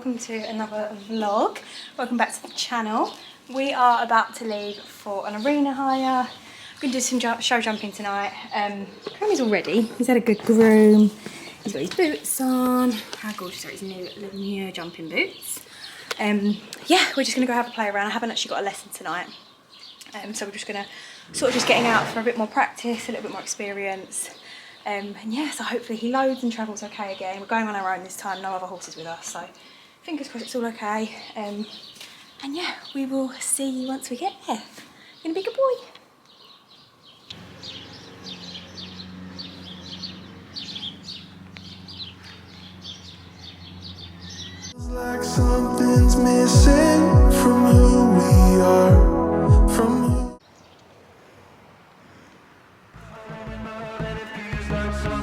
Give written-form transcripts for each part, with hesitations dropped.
welcome to another vlog. Welcome back to the channel. We are about to leave for an arena hire. We're going to do some show jumping tonight. Grammy's all ready. He's had a good groom. He's got his boots on. How gorgeous are his new Laminitis jumping boots. Yeah, we're just going to go have a play around. I haven't actually got a lesson tonight. So we're just going to sort of just getting out for a bit more practice, a little bit more experience. And yeah, so hopefully he loads and travels okay again. We're going on our own this time, no other horses with us, so fingers crossed it's all okay. And yeah, we will see you once we get there. You're gonna be a good boy. Like something's missing from who we are, from who.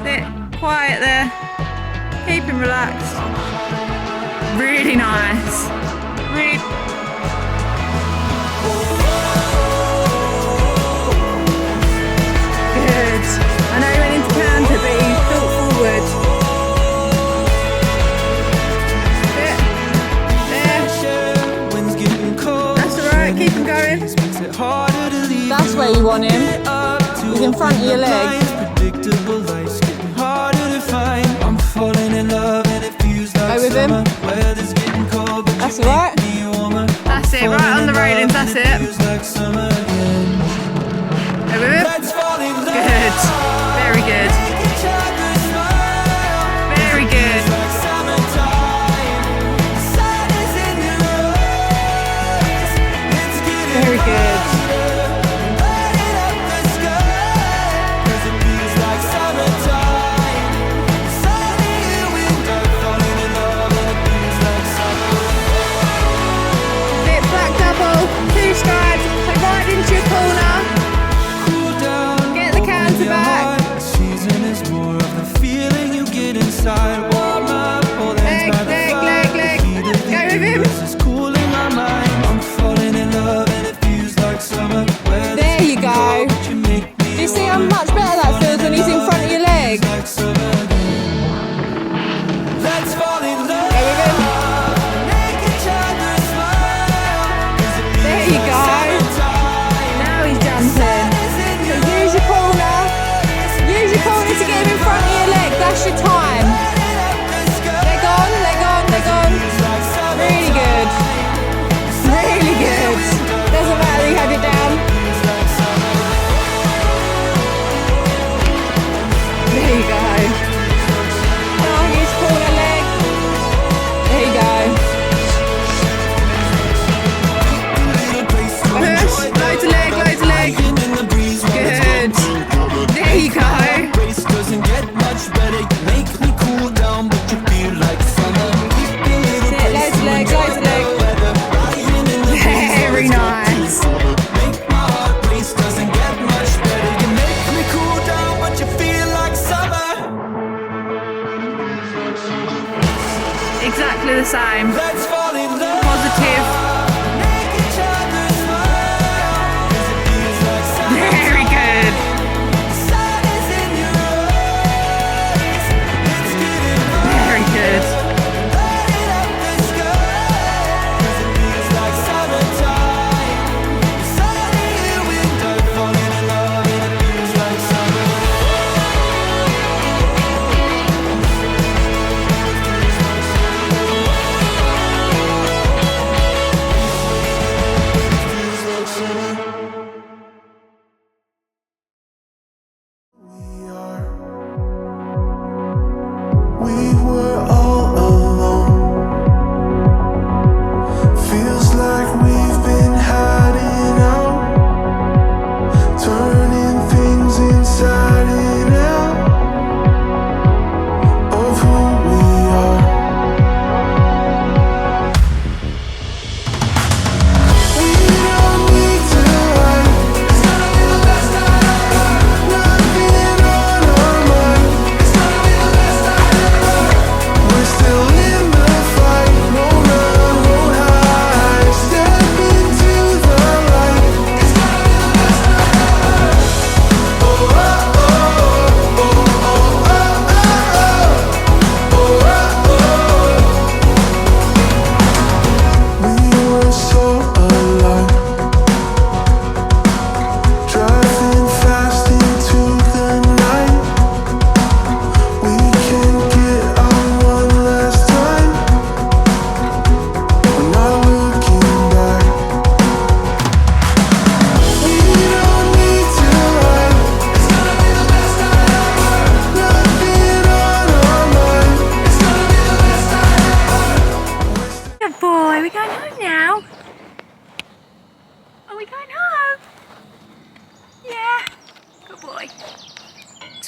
Sit quiet there. Keep him relaxed. Really nice. Really. Good. I know he went into canter, but he thought forward. That's alright, keep him going. That's where you want him. He's in front of your legs. Go with him. That's alright. That's it, right on the railings, that's it. Go with him. Good. Very good. Very good. Very good. Bit black double, 2 stripes, so right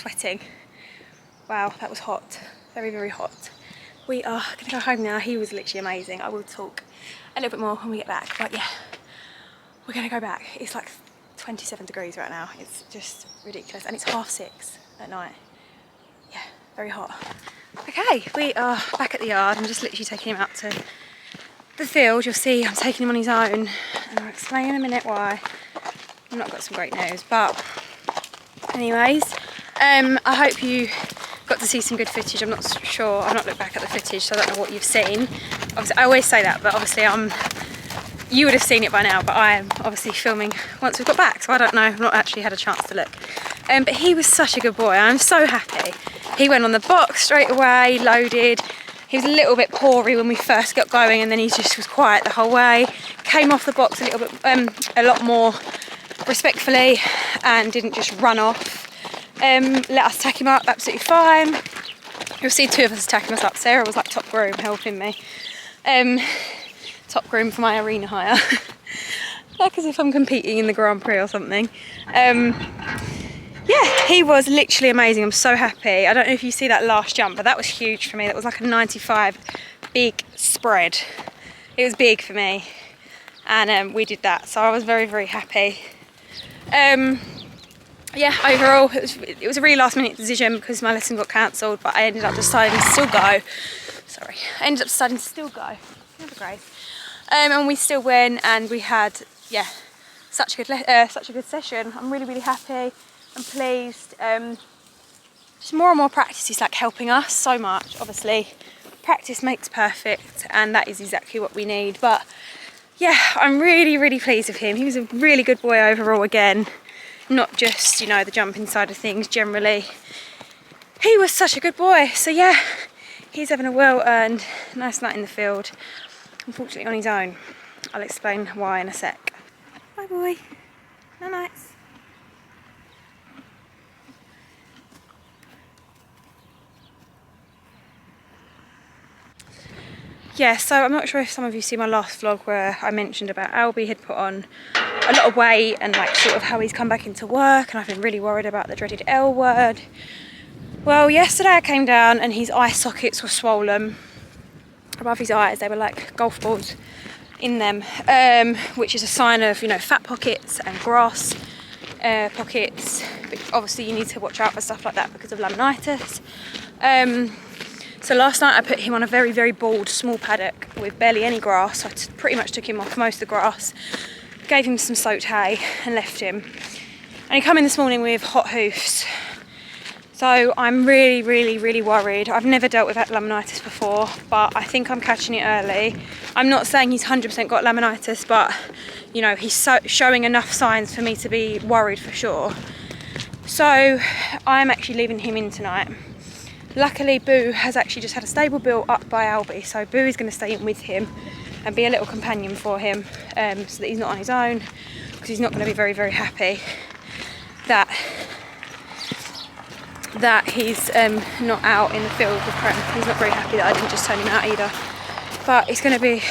sweating. Wow, that was hot. Very, very hot. We are gonna go home now. He was literally amazing. I will talk a little bit more when we get back, but yeah, we're gonna go back. It's like 27 degrees right now. It's just ridiculous, and it's 6:30 at night. Yeah, very hot. Okay, we are back at the yard. I'm just literally taking him out to the field. You'll see I'm taking him on his own, and I'll explain in a minute why. I've not got some great news, but anyways, I hope you got to see some good footage. I'm not sure, I've not looked back at the footage, so I don't know what you've seen. Obviously, I always say that, but obviously you would have seen it by now, but I am obviously filming once we've got back, so I don't know, I've not actually had a chance to look. But he was such a good boy. I'm so happy. He went on the box straight away, loaded. He was a little bit pory when we first got going, and then he just was quiet the whole way. Came off the box a little bit, a lot more respectfully, and didn't just run off. Let us tack him up absolutely fine. You'll see two of us tacking us up. Sarah was like top groom helping me. Top groom for my arena hire. Like as if I'm competing in the Grand Prix or something. Yeah, he was literally amazing. I'm so happy. I don't know if you see that last jump, but that was huge for me. That was like a 95 big spread. It was big for me, and we did that, so I was very, very happy. Yeah, overall it was a really last minute decision because my lesson got cancelled, but I ended up deciding to still go. Sorry, I ended up deciding to still go. Never great. And we still went, and we had, yeah, such a good session. I'm really, really happy. I'm pleased. Just more and more practice is like helping us so much. Obviously, practice makes perfect, and that is exactly what we need. But yeah, I'm really, really pleased with him. He was a really good boy overall again. Not just, you know, the jumping side of things generally. He was such a good boy. So yeah, he's having a well-earned nice night in the field. Unfortunately on his own. I'll explain why in a sec. Bye boy. No nights. Yeah, so I'm not sure if some of you see my last vlog where I mentioned about Albie had put on a lot of weight and like sort of how he's come back into work, and I've been really worried about the dreaded L word. Well, yesterday I came down and his eye sockets were swollen above his eyes. They were like golf balls in them, which is a sign of, you know, fat pockets and grass pockets. But obviously you need to watch out for stuff like that because of laminitis. So last night I put him on a very, very bald small paddock with barely any grass. I pretty much took him off most of the grass, gave him some soaked hay and left him. And he came in this morning with hot hoofs. So I'm really, really, really worried. I've never dealt with laminitis before, but I think I'm catching it early. I'm not saying he's 100% got laminitis, but you know, he's showing enough signs for me to be worried for sure. So I'm actually leaving him in tonight. Luckily, Boo has actually just had a stable built up by Albie, so Boo is going to stay in with him and be a little companion for him, so that he's not on his own, because he's not going to be very, very happy that he's not out in the field with Prem. He's not very happy that I didn't just turn him out either. But it's going to be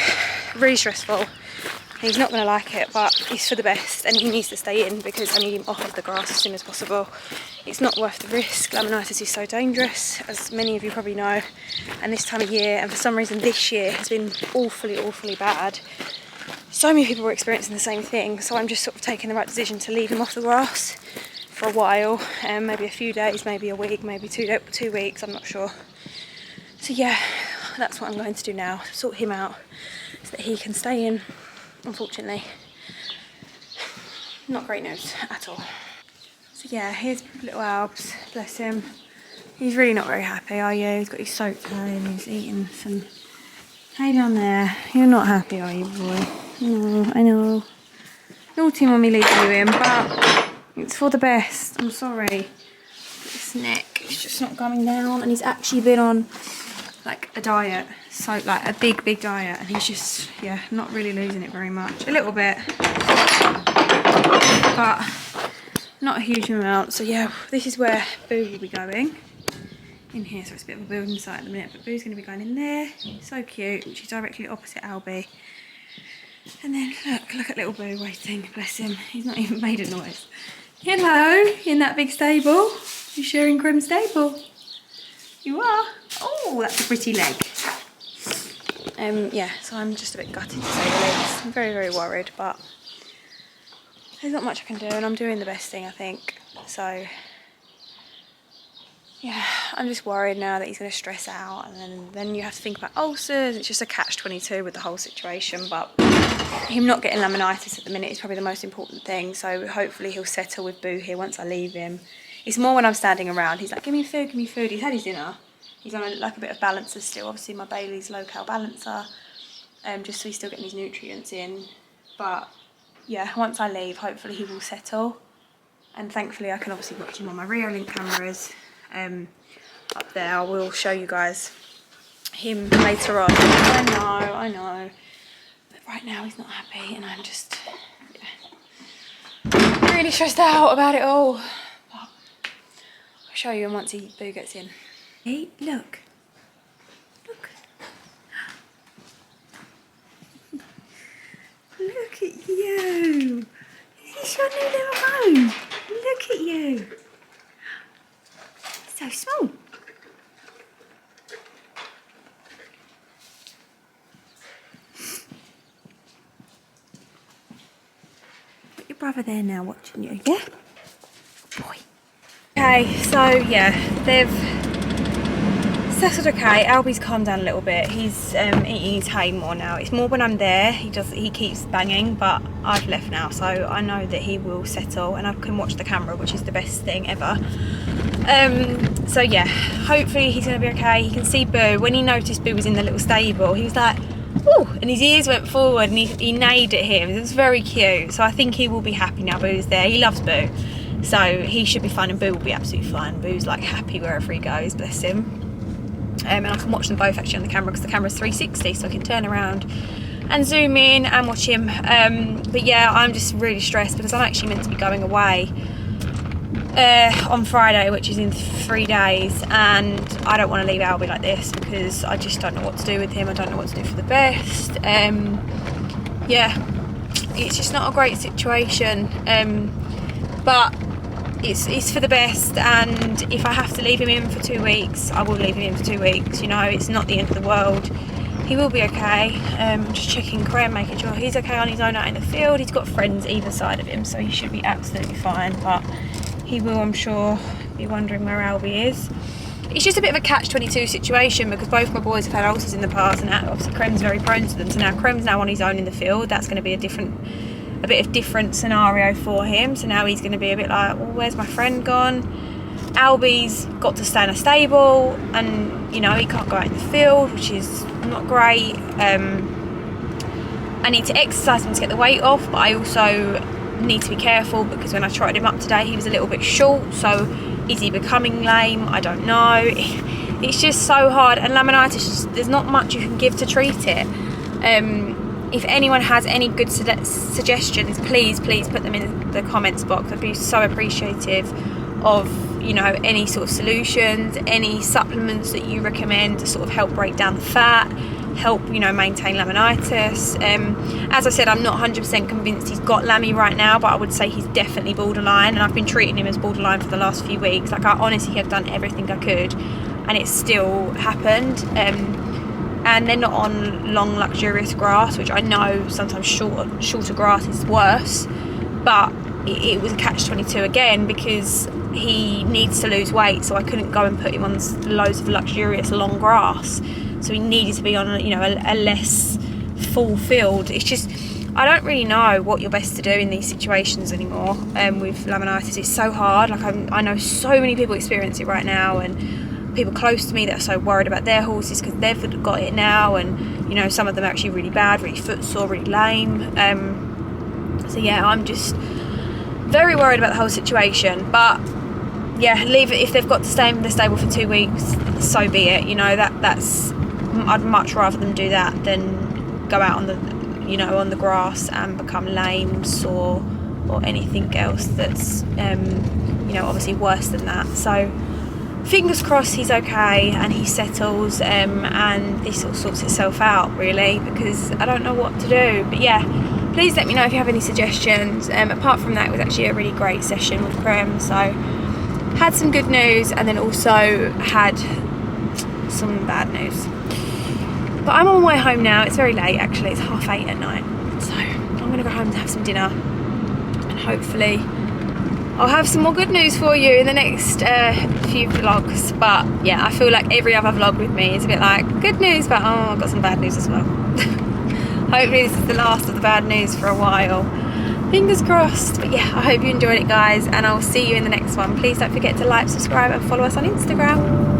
really stressful. He's not going to like it, but it's for the best, and he needs to stay in because I need him off of the grass as soon as possible. It's not worth the risk. Laminitis is so dangerous, as many of you probably know, and this time of year, and for some reason this year has been awfully, awfully bad. So many people were experiencing the same thing, so I'm just sort of taking the right decision to leave him off the grass for a while, maybe a few days, maybe a week, maybe 2 weeks, I'm not sure. So yeah, that's what I'm going to do now, sort him out so that he can stay in. Unfortunately, not great news at all. So yeah, here's little Albs, bless him. He's really not very happy, are you? He's got his soaked hay and he's eating some hay down there. You're not happy, are you, boy? No, I know. Naughty mummy leaving you in, but it's for the best. I'm sorry. His neck is just not coming down, and he's actually been on like a diet, so like a big diet, and he's just, yeah, not really losing it very much. A little bit, but not a huge amount. So yeah, this is where Boo will be going, in here. So it's a bit of a building site at the minute, but Boo's going to be going in there. So cute, which is directly opposite Albie. And then look at little Boo waiting, bless him. He's not even made a noise. Hello, in that big stable. You sharing Crem's stable? You are? Oh, that's a pretty leg. Yeah, so I'm just a bit gutted to say the least. I'm very, very worried, but there's not much I can do, and I'm doing the best thing, I think. So, yeah, I'm just worried now that he's going to stress out, and then you have to think about ulcers. It's just a catch-22 with the whole situation, but him not getting laminitis at the minute is probably the most important thing. So hopefully he'll settle with Boo here once I leave him. It's more when I'm standing around. He's like, give me food, give me food. He's had his dinner. He's on like a bit of balancer still. Obviously my Bailey's low-cal balancer, just so he's still getting his nutrients in. But yeah, once I leave, hopefully he will settle. And thankfully I can obviously watch him on my Reolink cameras up there. I will show you guys him later on. I know. But right now he's not happy, and I'm just really stressed out about it all. But I'll show you once Boo gets in. Hey, look. Look at you. Is this your new little home? Look at you. So small. Got your brother there now watching you, yeah? Boy. Okay, so yeah, they've settled okay. Albie's calmed down a little bit. He's eating his hay more now. It's more when I'm there. He keeps banging, but I've left now, so I know that he will settle, and I can watch the camera, which is the best thing ever. So yeah, hopefully he's gonna be okay. He can see Boo. When he noticed Boo was in the little stable, he was like, "Ooh!" and his ears went forward, and he neighed at him. It was very cute. So I think he will be happy now Boo's there. He loves Boo, so he should be fine, and Boo will be absolutely fine. Boo's like happy wherever he goes, bless him. And I can watch them both actually on the camera, because the camera's 360, so I can turn around and zoom in and watch him. But yeah, I'm just really stressed because I'm actually meant to be going away on Friday, which is in 3 days, and I don't want to leave Albie like this because I just don't know what to do with him. I don't know what to do for the best. Yeah, it's just not a great situation, but it's for the best, and if I have to leave him in for 2 weeks, I will leave him in for 2 weeks. You know, it's not the end of the world. He will be okay. Just checking Creme, making sure he's okay on his own out in the field. He's got friends either side of him, so he should be absolutely fine, but he will, I'm sure, be wondering where Albie is. It's just a bit of a catch-22 situation because both my boys have had ulcers in the past, and obviously Crem's very prone to them, so now Crem's now on his own in the field. That's going to be a bit of different scenario for him. So now he's going to be a bit like, well, where's my friend gone? Albie's got to stay in a stable, and you know, he can't go out in the field, which is not great. I need to exercise him to get the weight off, but I also need to be careful because when I tried him up today, he was a little bit short. So is he becoming lame? I don't know. It's just so hard, and laminitis, there's not much you can give to treat it. If anyone has any good suggestions, please put them in the comments box. I'd be so appreciative of, you know, any sort of solutions, any supplements that you recommend to sort of help break down the fat, help, you know, maintain laminitis. As I said, I'm not 100% convinced he's got lammy right now, but I would say he's definitely borderline, and I've been treating him as borderline for the last few weeks. Like, I honestly have done everything I could, and it still happened. And they're not on long luxurious grass, which I know sometimes shorter grass is worse, but it was a catch-22 again because he needs to lose weight, so I couldn't go and put him on loads of luxurious long grass, so he needed to be on, you know, a less full field. It's just, I don't really know what you're best to do in these situations anymore. With laminitis, it's so hard. Like, I know so many people experience it right now, and people close to me that are so worried about their horses because they've got it now, and you know, some of them are actually really bad, really footsore, really lame. So yeah, I'm just very worried about the whole situation. But yeah, leave it. If they've got to stay in the stable for 2 weeks, so be it. You know, that's I'd much rather them do that than go out on the, you know, on the grass and become lame, sore, or anything else that's you know, obviously worse than that. So fingers crossed he's okay and he settles, and this all sorts itself out, really, because I don't know what to do. But yeah, please let me know if you have any suggestions. Apart from that, it was actually a really great session with Creme, so had some good news and then also had some bad news. But I'm on my way home now. It's very late actually, it's 8:30 at night. So I'm gonna go home and have some dinner, and hopefully I'll have some more good news for you in the next few vlogs. But yeah, I feel like every other vlog with me is a bit like good news, but oh, I've got some bad news as well. Hopefully this is the last of the bad news for a while. Fingers crossed. But yeah, I hope you enjoyed it, guys, and I'll see you in the next one. Please don't forget to like, subscribe and follow us on Instagram.